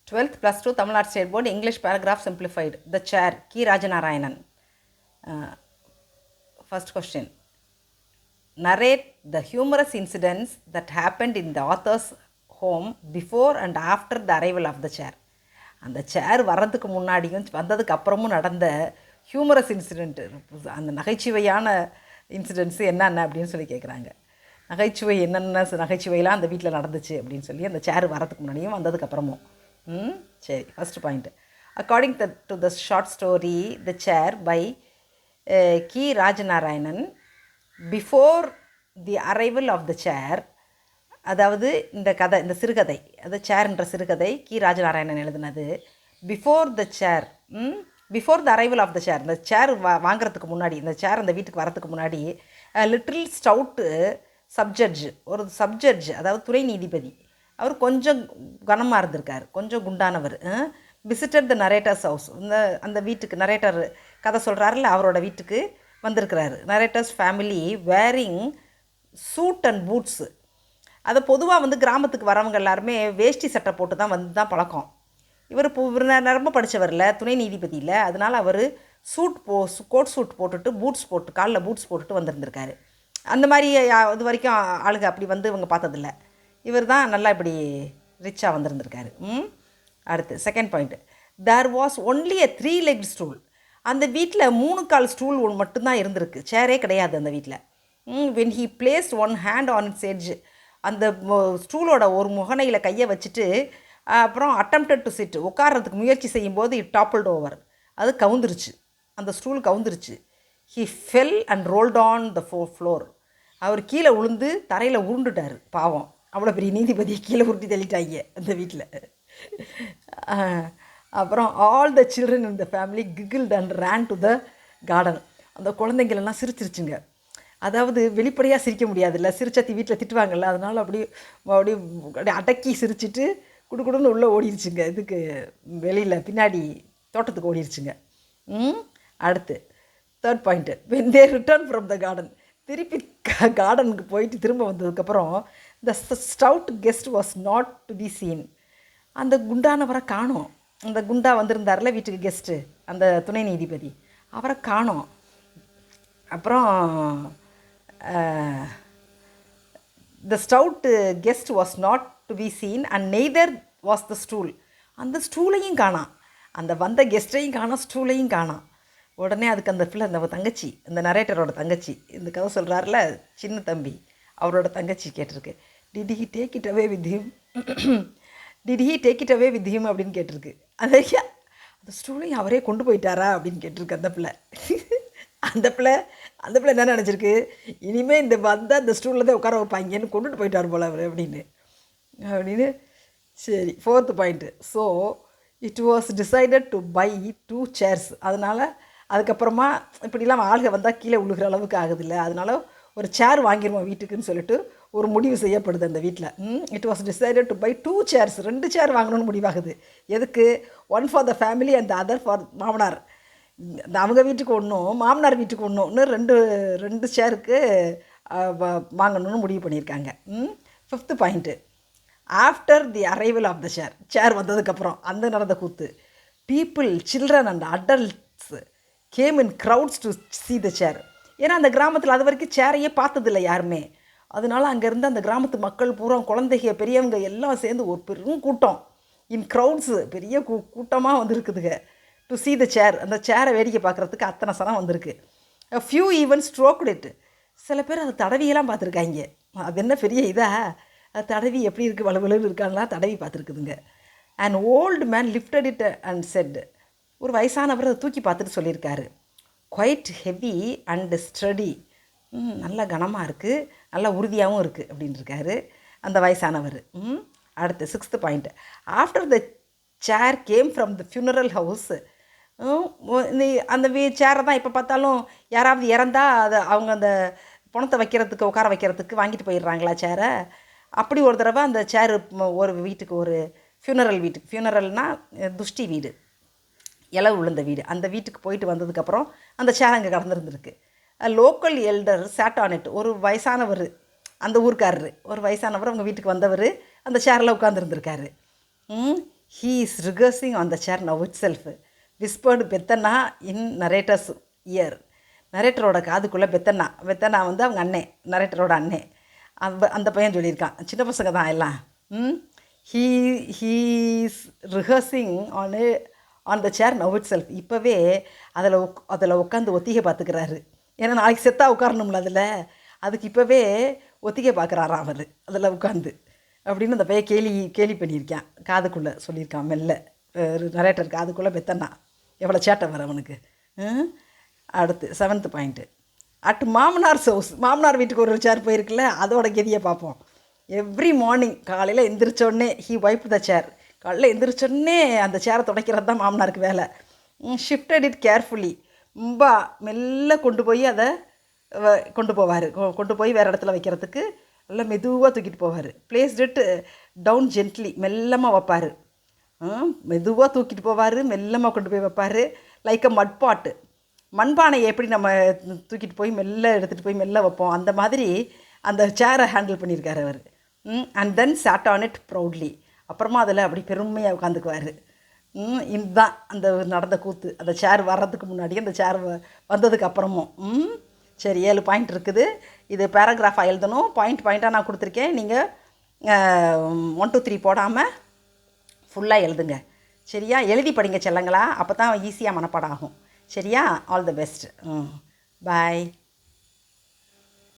12th plus 2 Tamil Nadu State Board English paragraph simplified. The chair K. Rajanarayanan. First question. Narrate the humorous incidents that happened in the author's home before and after the arrival of the chair. அந்த சேர் வர்றதுக்கு முன்னாடியும் வந்ததுக்கு அப்புறமும் நடந்த humorous incident, அந்த நகைச்சுவையான இன்சிடெண்ட்ஸு என்னென்ன அப்படின்னு சொல்லி கேட்குறாங்க. நகைச்சுவை என்னென்ன நகைச்சுவையெல்லாம் அந்த வீட்டில் நடந்துச்சு அப்படின்னு சொல்லி அந்த சேர் வரதுக்கு முன்னாடியும் வந்ததுக்கப்புறமும். சரி, first point. According to the short story the chair by Ki Rajanarayanan, before the arrival of the chair, அதாவது இந்த கதை, இந்த சிறுகதை, அது சேர்ன்ற சிறுகதை கி ராஜநாராயணன் எழுதினது. Before the chair, before the arrival of the chair, இந்த சேர் வாங்கிறதுக்கு முன்னாடி, இந்த சேர் அந்த வீட்டுக்கு வரத்துக்கு முன்னாடி லிட்டில் ஸ்டவுட்டு சப்ஜட்ஜ், ஒரு சப்ஜட்ஜ் அதாவது துணை நீதிபதி, அவர் கொஞ்சம் கனமாக இருந்திருக்கார், கொஞ்சம் குண்டானவர். விசிட்டட் த நரேட்டர்ஸ் ஹவுஸ், அந்த வீட்டுக்கு நரேட்டர் கதை சொல்கிறாருல அவரோட வீட்டுக்கு வந்திருக்கிறாரு. Narrator's family wearing suit and boots. அதை பொதுவாக கிராமத்துக்கு வரவங்க எல்லாருமே வேஷ்டி சட்டை போட்டு தான் தான் பழக்கம். இவர் ரொம்ப படித்தவரில், துணை நீதிபதியில், அதனால் அவர் கோட் சூட் போட்டுட்டு பூட்ஸ் போட்டு, காலில் பூட்ஸ் போட்டுட்டு வந்திருந்திருக்காரு. அந்த மாதிரி இது வரைக்கும் ஆளுங்க அப்படி இவங்க பார்த்ததில்ல. இவர் தான் நல்லா இப்படி ரிச்சாக வந்திருந்திருக்காரு. அடுத்து second point. There was only a 3-legged stool. அந்த வீட்டில் 3 கால் ஸ்டூல் மட்டும்தான் இருந்திருக்கு, சேரே கிடையாது அந்த வீட்டில். When he placed one hand on it's edge, அந்த ஸ்டூலோட ஒரு முகனையில் கையை வச்சுட்டு அப்புறம் அட்டம்ப்டட் டு சிட், உட்கார்றதுக்கு முயற்சி செய்யும்போது இட் டாப்பிள்ட் ஓவர், அது கவுந்துருச்சு, அந்த ஸ்டூல் கவுந்துருச்சு. He fell and rolled on the floor, அவர் கீழே உளுந்து தரையில் உருண்டுட்டார். பாவம், அவ்வளோ பெரிய நீதிபதி கீழே உருட்டி தள்ளிட்டாங்க அந்த வீட்டில். அப்புறம் all the children in the family giggled and ran to the garden. அந்த குழந்தைங்களெல்லாம் சிரிச்சிருச்சுங்க. அதாவது வெளிப்படையாக சிரிக்க முடியாதுல்ல, சிரிச்சத்தி வீட்டில் திட்டுவாங்கள்ல, அதனால் அப்படியே அடக்கி சிரிச்சிட்டு குடுக்குடுன்னு உள்ளே ஓடிடுச்சுங்க, இதுக்கு வெளியில் பின்னாடி தோட்டத்துக்கு ஓடிடுச்சுங்க. அடுத்து third point. When they return from the garden, திருப்பி கார்டனுக்கு போயிட்டு திரும்ப வந்ததுக்கப்புறம் the stout guest was not to be seen, அந்த குண்டானவரை காணோம். அந்த குண்டா வந்திருந்தார்ல வீட்டுக்கு கெஸ்ட்டு, அந்த துணை நீதிபதி, அவரை காணோம். அப்புறம் the stout guest was not to be seen and neither was the stool, அந்த ஸ்டூலையும் காணாம், அந்த வந்த கெஸ்ட்டையும் காணோம், ஸ்டூலையும் காணாம். உடனே அதுக்கு அந்த பிள்ளை, அந்த தங்கச்சி, இந்த நரேட்டரோட தங்கச்சி, இந்த கதை சொல்கிறாருல சின்ன தம்பி, அவரோட தங்கச்சி கேட்டிருக்கு, did he take it away with him, did he take it away with him அப்படின்னு கேட்டிருக்கு. அந்த ஸ்டூலையும் அவரே கொண்டு போயிட்டாரா அப்படின்னு கேட்டிருக்கு அந்த பிள்ளை. அந்த பிள்ளை என்ன நினச்சிருக்கு, இனிமேல் இந்த வந்தால் அந்த ஸ்டூலில் தான் உட்கார வைப்பாங்கன்னு கொண்டுட்டு போயிட்டார் போல் அவர் அப்படின்னு. சரி, fourth point. So it was decided to buy 2 chairs. அதனால் அதுக்கப்புறமா இப்படிலாம் ஆளுக வந்தால் கீழே விழுகிற அளவுக்கு ஆகுதில்ல, அதனால் ஒரு சேர் வாங்கிடுவோம் வீட்டுக்குன்னு சொல்லிட்டு ஒரு முடிவு செய்யப்படுது அந்த வீட்டில். It was decided to buy 2 chairs, 2 chair வாங்கணும்னு முடிவாகுது. எதுக்கு? One for the family and other for மாமனார். அவங்க வீட்டுக்கு ஒன்றும் மாமனார் வீட்டுக்கு ஒன்றும் ரெண்டு சேருக்கு வாங்கணும்னு முடிவு பண்ணியிருக்காங்க. Fifth point. After the arrival of the chair வந்ததுக்கப்புறம் அந்த நடந்த கூத்து. People, children and adults came in crowds to see the chair. ஏன்னா அந்த கிராமத்தில் அது வரைக்கும் சேரையே பார்த்ததில்லை யாருமே. அதனால அங்கேருந்து அந்த கிராமத்து மக்கள் பூரா, குழந்தைங்க பெரியவங்க எல்லாம் சேர்ந்து ஒரு பெரும் கூட்டம், இன் க்ரௌட்ஸு, பெரிய கூட்டமாக வந்துருக்குதுங்க. டு சி த சேர், அந்த சேரை வேடிக்கை பார்க்குறதுக்கு அத்தனை சனம் வந்திருக்கு. ஃபியூ ஈவன் ஸ்ட்ரோக்டு இட், சில பேர் அதை தடவியெல்லாம் பார்த்துருக்காங்க. அது என்ன பெரிய இதாக, அது தடவி எப்படி இருக்குது, வலுவலுன்னு இருக்கான்லாம் தடவி பார்த்துருக்குதுங்க. And old man lifted it and said, ஒரு வயசானவர் அதை தூக்கி பார்த்துட்டு சொல்லியிருக்காரு, குவைட் ஹெவி அண்ட் ஸ்டடி, நல்லா கனமாக இருக்குது, நல்லா உறுதியாகவும் இருக்குது அப்படின்ட்டுருக்காரு அந்த வயசானவர். அடுத்து sixth point. After the chair came from the funeral house, அந்த சேரை தான் இப்போ பார்த்தாலும் யாராவது இறந்தால் அதை அவங்க அந்த பணத்தை வைக்கிறதுக்கு, உட்கார வைக்கிறதுக்கு வாங்கிட்டு போயிடுறாங்களா சேரை. அப்படி ஒரு தடவை அந்த சேரு ஒரு வீட்டுக்கு, ஒரு ஃபியூனரல்னால் துஷ்டி வீடு, இலவு விழுந்த வீடு, அந்த வீட்டுக்கு போயிட்டு வந்ததுக்கப்புறம் அந்த சேர் அங்கே கடந்துருந்துருக்கு. Local elder sat on it, ஒரு வயசானவர், அந்த ஊருக்காரரு, ஒரு வயசானவர் அவங்க வீட்டுக்கு வந்தவர் அந்த சேரில் உட்காந்துருந்துருக்காரு. He is rehearsing on the chair now itself. Whispered Bethana in narrator's ear. நரேட்டரோட காதுக்குள்ளே Peddana வந்து அவங்க அண்ணே, நரேட்டரோட அண்ணே. அந்த பையன் சொல்லியிருக்கான், சின்ன பசங்க தான் எல்லாம். He's rehearsing on the chair now itself. இப்போவே அதில் உட்காந்து ஒத்திகை பார்த்துக்கிறாரு. ஏன்னா நாளைக்கு செத்தா உட்காரணும்ல அதில், அதுக்கு இப்போவே ஒத்திகை பார்க்குறாராம் அவர் அதில் உட்காந்து அப்படின்னு அந்த பையன் கேலி பண்ணியிருக்கான். காதுக்குள்ளே சொல்லியிருக்கான் மெல்ல, நரேட்டர் காதுக்குள்ளே பெத்தனா. எவ்வளோ சேட்டை வர அவனுக்கு. அடுத்து 7th பாயிண்ட்டு. அட் மாமனார்ஸ் ஹவுஸ், மாமனார் வீட்டுக்கு ஒரு சேர் போயிருக்குல்ல, அதோட கெதியை பார்ப்போம். எவ்ரி மார்னிங் காலையில் எந்திரிச்சோடனே ஹீ வைப் த சேர். காலையில் எந்திரிச்சோடனே அந்த சேரை துடைக்கிறது தான் மாமனாருக்கு வேலை. ஷிஃப்டட் இட் கேர்ஃபுல்லி, ரொம்ப மெல்ல கொண்டு போய் அதை கொண்டு போய் வேறு இடத்துல வைக்கிறதுக்கு நல்லா மெதுவாக தூக்கிட்டு போவார். பிளேஸ்ட் இட் டவுன் ஜென்ட்லி, மெல்லமாக வைப்பார். மெதுவாக தூக்கிட்டு போவார், மெல்லமாக கொண்டு போய் வைப்பார். லைக் அ மட்பாட்டு, மண்பானையை எப்படி நம்ம தூக்கிட்டு போய் மெல்ல எடுத்துகிட்டு போய் மெல்ல வைப்போம், அந்த மாதிரி அந்த சேரை ஹேண்டில் பண்ணியிருக்காரு அவர். And then sat on it proudly. அப்புறமா அதில் அப்படி பெருமையாக உட்காந்துக்குவார். இதுதான் அந்த நடந்த கூத்து. அந்த சேர் வர்றதுக்கு முன்னாடி, அந்த சேர் வந்ததுக்கு அப்புறமும். சரி, 7 பாயிண்ட் இருக்குது. இது பேராகிராஃபாக எழுதணும். பாயிண்ட்டாக நான் கொடுத்துருக்கேன். நீங்கள் 1 2 3 போடாமல் ஃபுல்லாக எழுதுங்க. சரியா? எழுதி படிங்க செல்லங்களா, அப்போ தான் ஈஸியாக மனப்பாடம் ஆகும். சரியா? All the best. பாய்.